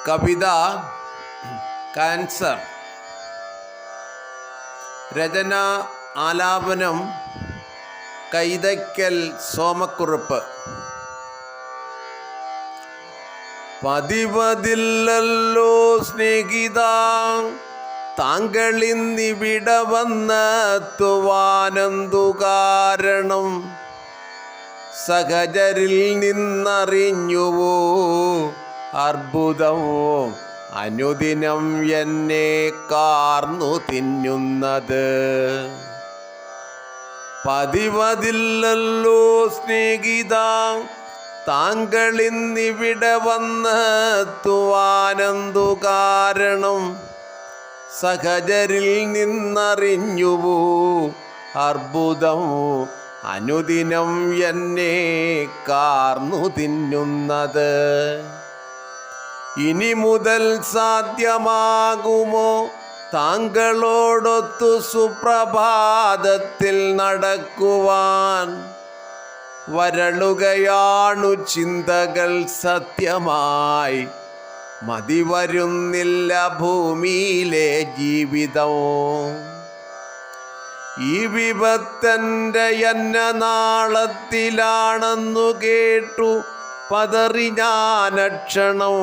കവിത cancer. രചന ആലാപനം കൈതയ്ക്കൽ സോമക്കുറുപ്പ്. പതിവതില്ലല്ലോ സ്നേഹിത താങ്കളിന്നിവിടെ വന്നെത്തുവാനെന്തു കാരണം? സഹചരിൽ നിന്നറിഞ്ഞുവോ അർബുദവും അനുദിനം എന്നെ കാർന്നു തിന്നുന്നത്? പതിവതില്ലല്ലോ സ്നേഹിത താങ്കളിന്നിവിടെ വന്നെത്തുവാനെന്തു കാരണം? സഹചരിൽ നിന്നറിഞ്ഞുവോ അർബുദം അനുദിനം എന്നെ കാർന്നു തിന്നുന്നത്? ഇനി മുതൽ സാധ്യമാകുമോ താങ്കളോടൊത്തു സുപ്രഭാതത്തിൽ നടക്കുവാൻ? വരളുകയാണു ചിന്തകൾ സത്യമായി, മതിവരുന്നില്ല ഭൂമിയിലെ ജീവിതവും. ഈ വിപത്തൻ്റെ അന്നനാളത്തിലാണെന്നു കേട്ടു പതറി ഞാനക്ഷണം.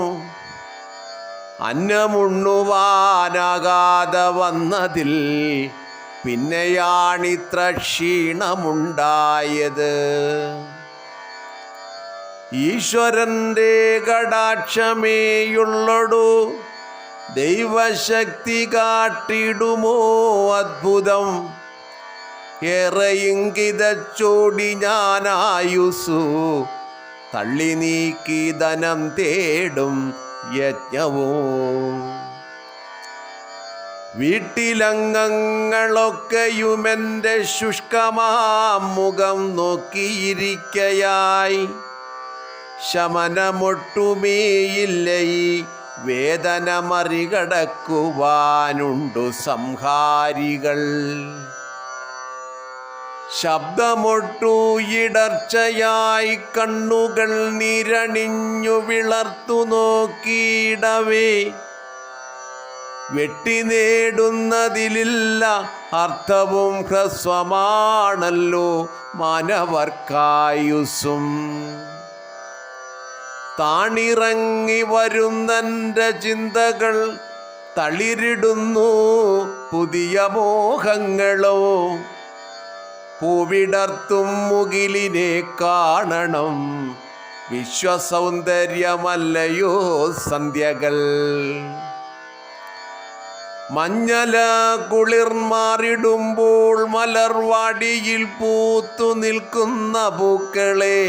അന്നമുണ്ണുവാനാകാതെ വന്നതിൽ പിന്നെയാണിത്ര ക്ഷീണമുണ്ടായത്. ഈശ്വരൻ്റെ കടാക്ഷമേയുള്ളൊടു ദൈവശക്തി കാട്ടിടുമോ അദ്ഭുതം? ഏറെയും കിതച്ചോടി ഞാനായുസു തള്ളി നീക്കി ധനം തേടും യജ്ഞവും. വീട്ടിലംഗങ്ങളൊക്കെയുമെൻ്റെ ശുഷ്കമാം മുഖം നോക്കിയിരിക്കയായി. ശമനമൊട്ടുമേയില്ല ഈ വേദന മറികടക്കുവാനുണ്ടു സംഹാരികൾ. ശബ്ദമൊട്ടു ഇടർച്ചയായി കണ്ണുകൾ നിരണിഞ്ഞു വിളർത്തു നോക്കിയിടവേ. വെട്ടി നേടുന്നതിലില്ല അർത്ഥവും ഹ്രസ്വമാണല്ലോ മാനവർക്കായുസും. താണിറങ്ങി വരുന്നെൻ്റെ ചിന്തകൾ തളിരിടുന്നു പുതിയ മോഹങ്ങളോ. പൂവിടർത്തും മുകിലിനെ കാണണം, വിശ്വസൗന്ദര്യമല്ലയോ സന്ധ്യകൾ. മഞ്ഞല കുളിർമാറിടുമ്പോൾ മലർവാടിയിൽ പൂത്തു നിൽക്കുന്ന പൂക്കളെ,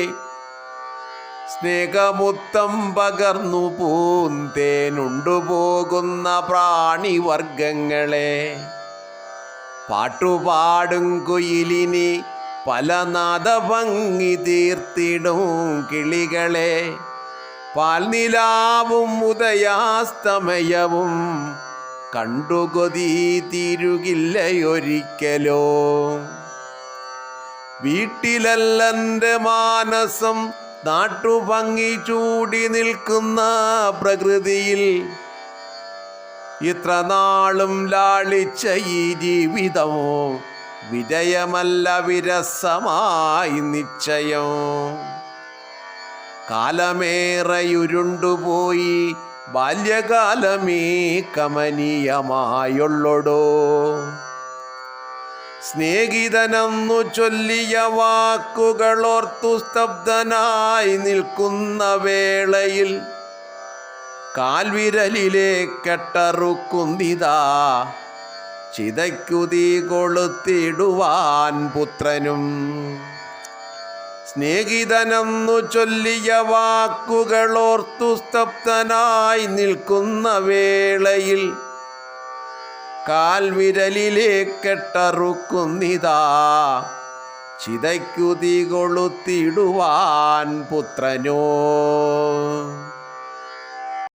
സ്നേഹമുത്തം പകർന്നു പൂന്തേനുണ്ടുപോകുന്ന പ്രാണിവർഗങ്ങളെ, പാട്ടുപാടും കുയിലിനി പല നാദഭംഗി തീർത്തിടും കിളികളെ, പാൽനിലാവും ഉദയാസ്തമയവും കണ്ടുകൊതി തീരുകില്ലയൊരിക്കലോ. വീട്ടിലല്ലെൻ്റെ മാനസം നാട്ടുഭംഗി ചൂടി നിൽക്കുന്ന പ്രകൃതിയിൽ, ഇത്ര നാളും ലാളിച്ച ഈ ജീവിതമോ വിജയമല്ല വിരസമായി നിശ്ചയം. കാലമേറെയുരുണ്ടുപോയി ബാല്യകാലമേ കമനീയമായുള്ളടോ. സ്നേഹിതനെന്നു ചൊല്ലിയ വാക്കുകളോർത്തു സ്തബ്ധനായി നിൽക്കുന്ന വേളയിൽ, കാൽവിരലിലെ കെട്ടറുക്കുന്നിതാ ചിതയ്ക്കുതീ കൊളുത്തിടുവാൻ പുത്രനും. സ്നേഹിതനെന്നു ചൊല്ലിയ വാക്കുകളോർത്തു സ്തബ്ധനായി നിൽക്കുന്ന വേളയിൽ, കാൽവിരലിലെ കെട്ടറുക്കുന്നിതാ ചിതയ്ക്കുതീ കൊളുത്തിടുവാൻ പുത്രനോ.